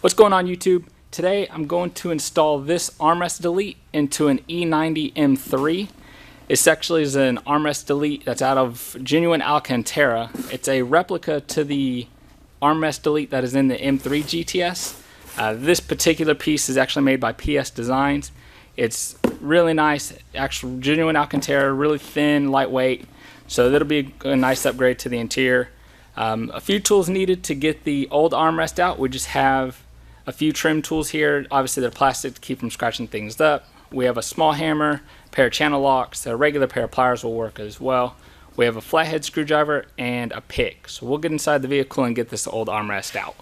What's going on YouTube? Today I'm going to install this armrest delete into an E90 M3. This actually is an armrest delete that's out of genuine Alcantara. It's a replica to the armrest delete that is in the M3 GTS. This particular piece is actually made by PS Designs. It's really nice, actual genuine Alcantara, really thin, lightweight. So that'll be a nice upgrade to the interior. A few tools needed to get the old armrest out. We just have a few trim tools here. Obviously they're plastic to keep from scratching things up. We have a small hammer, a pair of channel locks, a regular pair of pliers will work as well. We have a flathead screwdriver and a pick. So we'll get inside the vehicle and get this old armrest out.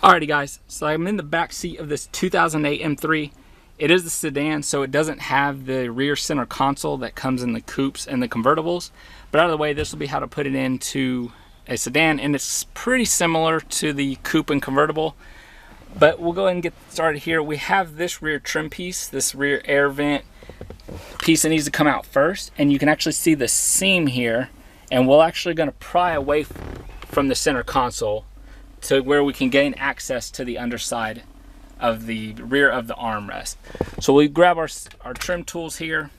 Alrighty guys, so I'm in the back seat of this 2008 M3. It is a sedan, so it doesn't have the rear center console that comes in the coupes and the convertibles. But out of the way, this will be how to put it into a sedan, and it's pretty similar to the coupe and convertible. But we'll go ahead and get started here. We have this rear trim piece, this rear air vent piece that needs to come out first, and you can actually see the seam here, and we're actually going to pry away from the center console to where we can gain access to the underside of the rear of the armrest. So we grab our trim tools here,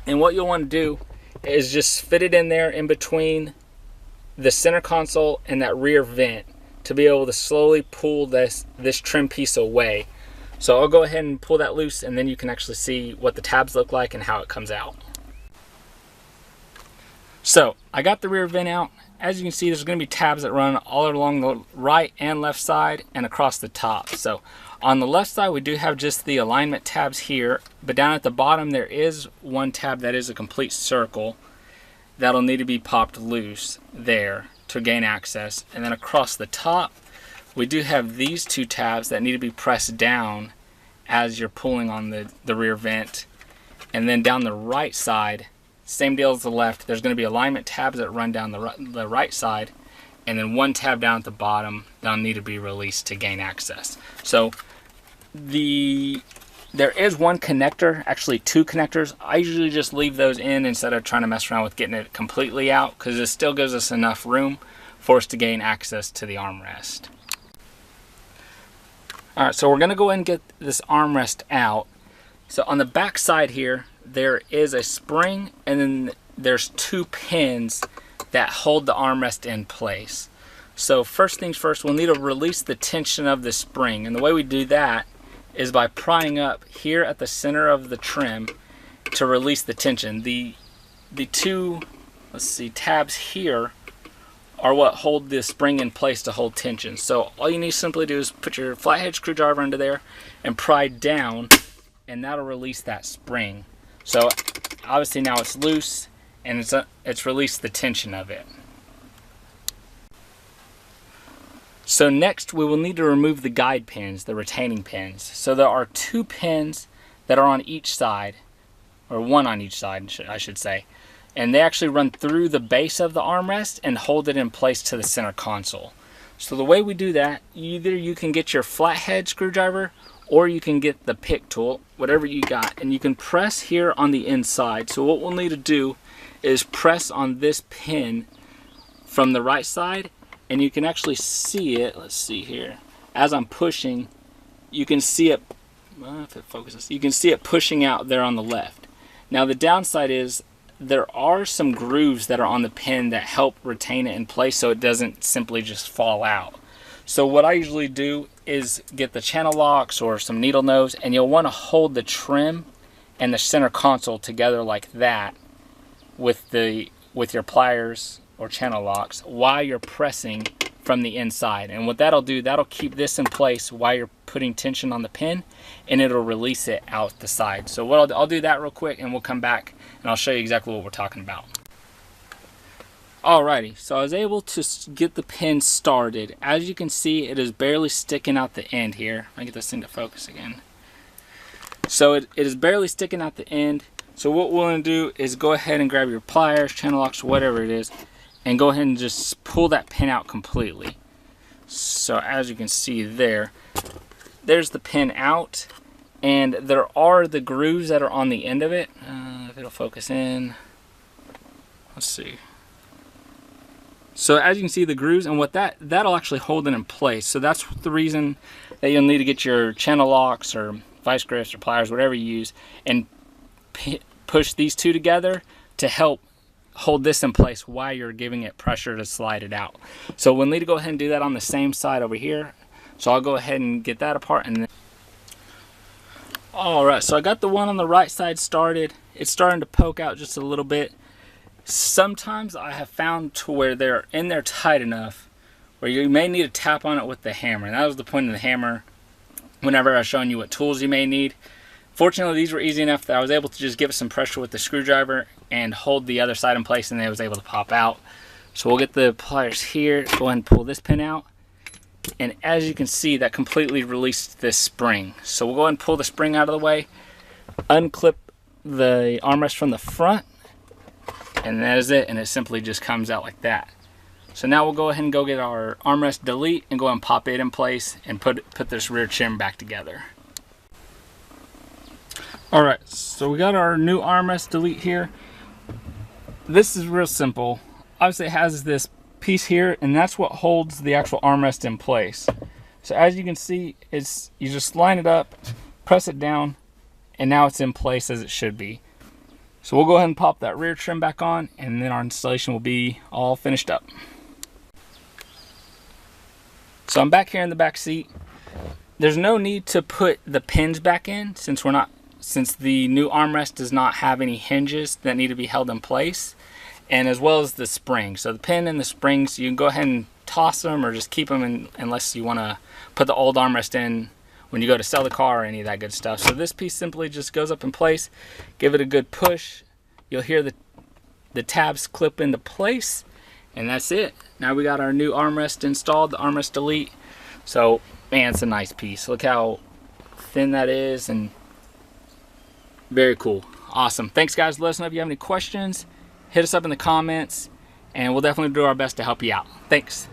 and what you'll want to do is just fit it in there in between the center console and that rear vent to be able to slowly pull this trim piece away. So I'll go ahead and pull that loose, and then you can actually see what the tabs look like and how it comes out. So I got the rear vent out. As you can see, there's going to be tabs that run all along the right and left side and across the top. So on the left side we do have just the alignment tabs here, but down at the bottom there is one tab that is a complete circle that'll need to be popped loose there to gain access. And then across the top we do have these two tabs that need to be pressed down as you're pulling on the rear vent. And then down the right side, same deal as the left, there's going to be alignment tabs that run down the right side, and then one tab down at the bottom that'll need to be released to gain access. So there is one connector, actually two connectors. I usually just leave those in instead of trying to mess around with getting it completely out, because it still gives us enough room for us to gain access to the armrest. Alright, so we're going to go ahead and get this armrest out. So on the back side here, there is a spring, and then there's two pins that hold the armrest in place. So first things first, we'll need to release the tension of the spring, and the way we do that is by prying up here at the center of the trim to release the tension. The two, tabs here are what hold the spring in place to hold tension. So all you need to simply do is put your flathead screwdriver under there and pry down, and that'll release that spring. So obviously now it's loose, and it's released the tension of it. So next we will need to remove the guide pins, the retaining pins. So there are two pins that are on each side, or one on each side I should say, and they actually run through the base of the armrest and hold it in place to the center console. So the way we do that, either you can get your flathead screwdriver or you can get the pick tool, whatever you got, and you can press here on the inside. So what we'll need to do is press on this pin from the right side, and you can actually see it. Let's see here. As I'm pushing, you can see it, if it focuses, you can see it pushing out there on the left. Now the downside is there are some grooves that are on the pin that help retain it in place so it doesn't simply just fall out. So what I usually do is get the channel locks or some needle nose, and you'll want to hold the trim and the center console together like that with your pliers or channel locks while you're pressing from the inside. And what that'll do, that'll keep this in place while you're putting tension on the pin, and it'll release it out the side. So I'll do that real quick, and we'll come back and I'll show you exactly what we're talking about. Alrighty, so I was able to get the pin started. As you can see, it is barely sticking out the end here. Let me get this thing to focus again. So it is barely sticking out the end. So what we're going to do is go ahead and grab your pliers, channel locks, whatever it is, and go ahead and just pull that pin out completely. So as you can see there's the pin out, and there are the grooves that are on the end of it. If it'll focus in, let's see. So as you can see, the grooves and what that'll actually hold it in place. So that's the reason that you'll need to get your channel locks or vice grips or pliers, whatever you use, and push these two together to help hold this in place while you're giving it pressure to slide it out. So we'll need to go ahead and do that on the same side over here. So I'll go ahead and get that apart. And then all right, so I got the one on the right side started. It's starting to poke out just a little bit. Sometimes I have found to where they're in there tight enough where you may need to tap on it with the hammer. And that was the point of the hammer whenever I was showing you what tools you may need. Fortunately, these were easy enough that I was able to just give it some pressure with the screwdriver and hold the other side in place, and it was able to pop out. So we'll get the pliers here, go ahead and pull this pin out. And as you can see, that completely released this spring. So we'll go ahead and pull the spring out of the way, unclip the armrest from the front, and that is it, and it simply just comes out like that. So now we'll go ahead and go get our armrest delete and go ahead and pop it in place and put this rear trim back together. Alright, so we got our new armrest delete here. This is real simple. Obviously it has this piece here, and that's what holds the actual armrest in place. So as you can see, you just line it up, press it down, and now it's in place as it should be. So we'll go ahead and pop that rear trim back on, and then our installation will be all finished up. So I'm back here in the back seat. There's no need to put the pins back in since the new armrest does not have any hinges that need to be held in place, and as well as the spring. So the pin and the springs, you can go ahead and toss them or just keep them in, unless you want to put the old armrest in when you go to sell the car or any of that good stuff. So this piece simply just goes up in place. Give it a good push. You'll hear the tabs clip into place, and that's it. Now we got our new armrest installed, the armrest delete. So man, it's a nice piece. Look how thin that is, and very cool. Awesome. Thanks guys. Let us know if you have any questions. Hit us up in the comments, and we'll definitely do our best to help you out. Thanks.